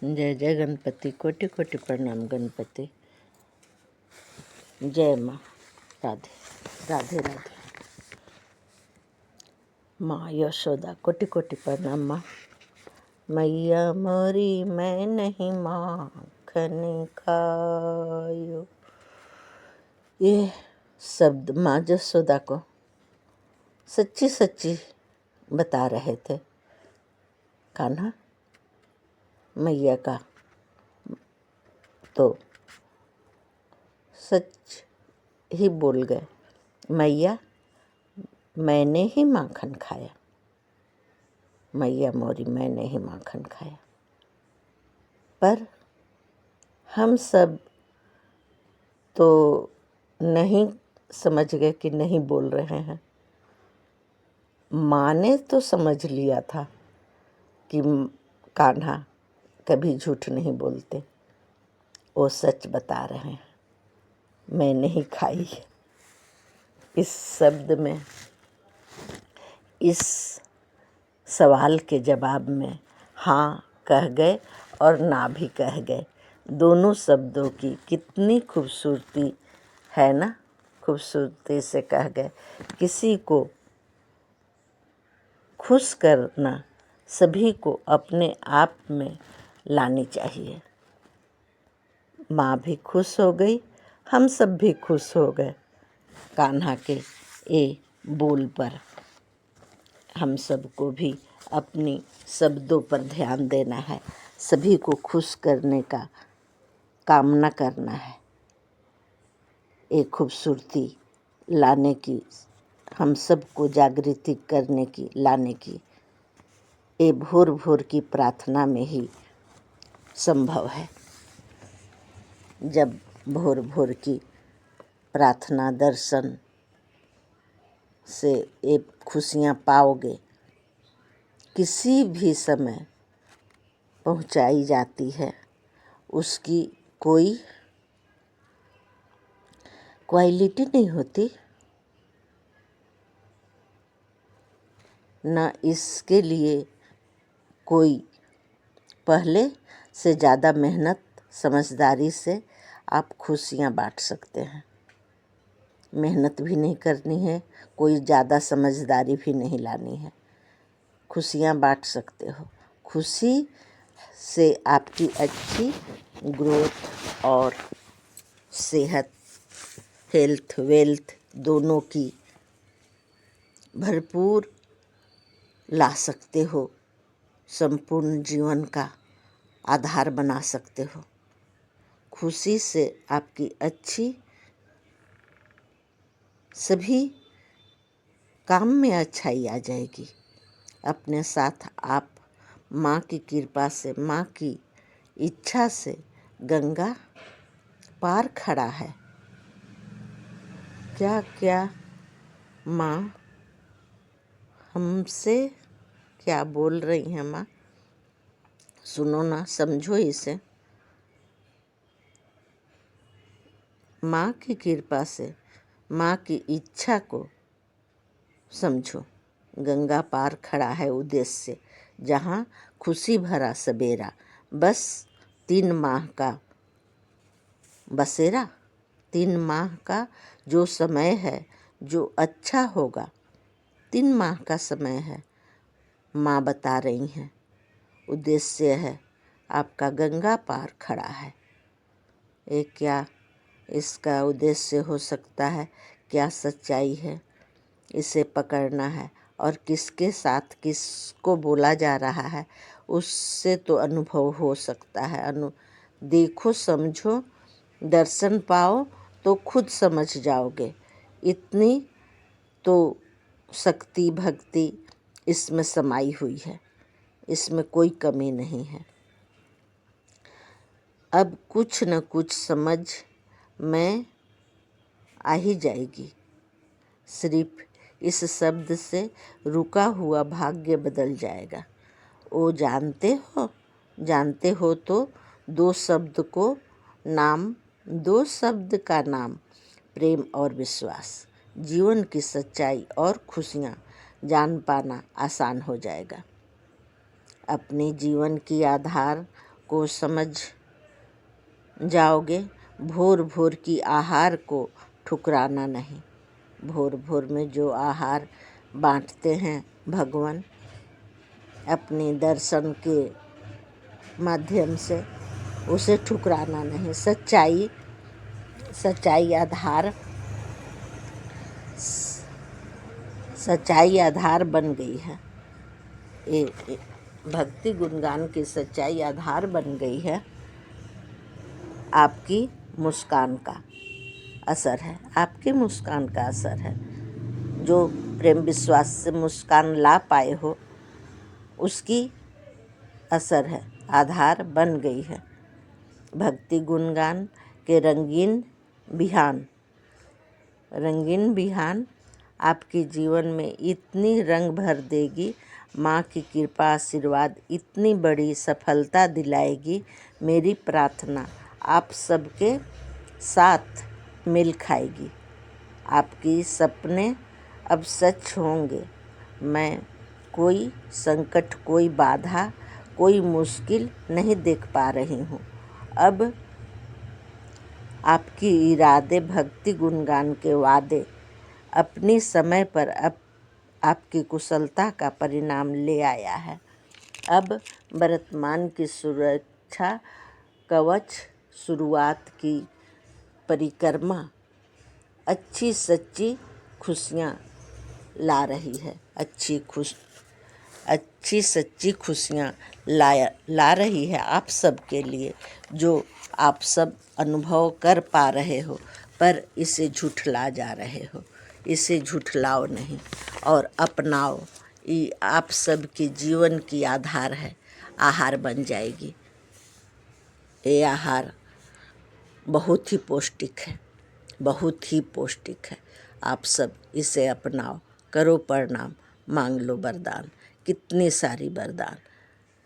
जय जय गणपति, कोटि कोटि प्रणाम गणपति। जय माँ। राधे राधे राधे। माँ यशोदा, कोटि कोटि प्रणाम माँ। मैया मोरी मैं नहीं माखन खायो। ये शब्द माँ यशोदा को सच्ची सच्ची बता रहे थे। कान्हा मैया का तो सच ही बोल गए, मैया मैंने ही माखन खाया। मैया मोरी मैंने ही माखन खाया। पर हम सब तो नहीं समझ गए कि नहीं बोल रहे हैं। माँ ने तो समझ लिया था कि कान्हा कभी झूठ नहीं बोलते, वो सच बता रहे हैं। मैं नहीं खाई। इस शब्द में, इस सवाल के जवाब में हाँ कह गए और ना भी कह गए। दोनों शब्दों की कितनी खूबसूरती है ना। खूबसूरती से कह गए। किसी को खुश करना सभी को अपने आप में लानी चाहिए। माँ भी खुश हो गई, हम सब भी खुश हो गए कान्हा के ये बोल पर। हम सबको भी अपनी शब्दों पर ध्यान देना है, सभी को खुश करने का कामना करना है। एक खूबसूरती लाने की, हम सबको जागृति करने की, लाने की, ये भोर भोर की प्रार्थना में ही संभव है। जब भोर भोर की प्रार्थना दर्शन से ये खुशियाँ पाओगे, किसी भी समय पहुँचाई जाती है, उसकी कोई क्वालिटी नहीं होती, न इसके लिए कोई पहले से ज़्यादा मेहनत समझदारी से आप खुशियाँ बांट सकते हैं। मेहनत भी नहीं करनी है, कोई ज़्यादा समझदारी भी नहीं लानी है, खुशियाँ बांट सकते हो। खुशी से आपकी अच्छी ग्रोथ और सेहत, हेल्थ, वेल्थ दोनों की भरपूर ला सकते हो, संपूर्ण जीवन का आधार बना सकते हो। खुशी से आपकी अच्छी सभी काम में अच्छाई आ जाएगी। अपने साथ आप माँ की कृपा से, माँ की इच्छा से गंगा पार खड़ा है। क्या क्या माँ हमसे क्या बोल रही हैं माँ, सुनो ना, समझो इसे। माँ की कृपा से, माँ की इच्छा को समझो। गंगा पार खड़ा है उद्देश्य से, जहाँ खुशी भरा सवेरा, बस 3 माह का बसेरा, 3 माह का जो समय है, जो अच्छा होगा, 3 माह का समय है। माँ बता रही हैं, उद्देश्य है आपका गंगा पार खड़ा है। ये क्या इसका उद्देश्य हो सकता है, क्या सच्चाई है, इसे पकड़ना है। और किसके साथ किसको बोला जा रहा है, उससे तो अनुभव हो सकता है। देखो, समझो, दर्शन पाओ तो खुद समझ जाओगे। इतनी तो शक्ति भक्ति इसमें समाई हुई है, इसमें कोई कमी नहीं है। अब कुछ न कुछ समझ में आ ही जाएगी। सिर्फ इस शब्द से रुका हुआ भाग्य बदल जाएगा। वो जानते हो तो 2 शब्द का नाम प्रेम और विश्वास। जीवन की सच्चाई और खुशियाँ जान पाना आसान हो जाएगा। अपने जीवन की आधार को समझ जाओगे। भोर भोर की आहार को ठुकराना नहीं। भोर भोर में जो आहार बांटते हैं भगवान अपने दर्शन के माध्यम से, उसे ठुकराना नहीं। सच्चाई आधार बन गई है। भक्ति गुणगान की सच्चाई आधार बन गई है। आपकी मुस्कान का असर है, आपकी मुस्कान का असर है। जो प्रेम विश्वास से मुस्कान ला पाए हो, उसकी असर है, आधार बन गई है। भक्ति गुणगान के रंगीन बिहान आपके जीवन में इतनी रंग भर देगी। माँ की कृपा आशीर्वाद इतनी बड़ी सफलता दिलाएगी। मेरी प्रार्थना आप सबके साथ मिल खाएगी। आपकी सपने अब सच होंगे। मैं कोई संकट, कोई बाधा, कोई मुश्किल नहीं देख पा रही हूँ। अब आपकी इरादे, भक्ति गुणगान के वादे अपनी समय पर अब आपकी कुशलता का परिणाम ले आया है। अब वर्तमान की सुरक्षा कवच शुरुआत की परिक्रमा अच्छी सच्ची खुशियाँ ला रही है। अच्छी सच्ची खुशियाँ ला रही है आप सब के लिए, जो आप सब अनुभव कर पा रहे हो, पर इसे झुठला जा रहे हो। इसे झुठलाओ नहीं और अपनाओ। ये आप सब के जीवन की आधार है, आहार बन जाएगी। ये आहार बहुत ही पौष्टिक है, बहुत ही पौष्टिक है। आप सब इसे अपनाओ, करो प्रणाम, मांग लो वरदान। कितनी सारी वरदान,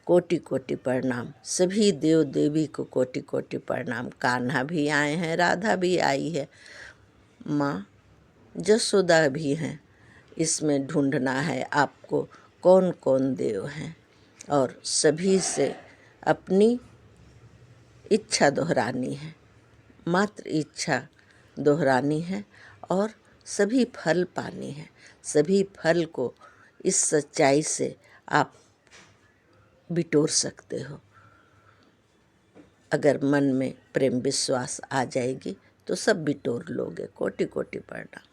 कोटि कोटि प्रणाम। सभी देव देवी को कोटि कोटि प्रणाम। कान्हा भी आए हैं, राधा भी आई है, माँ जसोदा भी हैं। इसमें ढूंढना है आपको कौन कौन देव हैं, और सभी से अपनी इच्छा दोहरानी है, मात्र इच्छा दोहरानी है और सभी फल पानी है। सभी फल को इस सच्चाई से आप बिटोर सकते हो। अगर मन में प्रेम विश्वास आ जाएगी तो सब बिटोर लोगे। कोटि कोटि प्रणाम।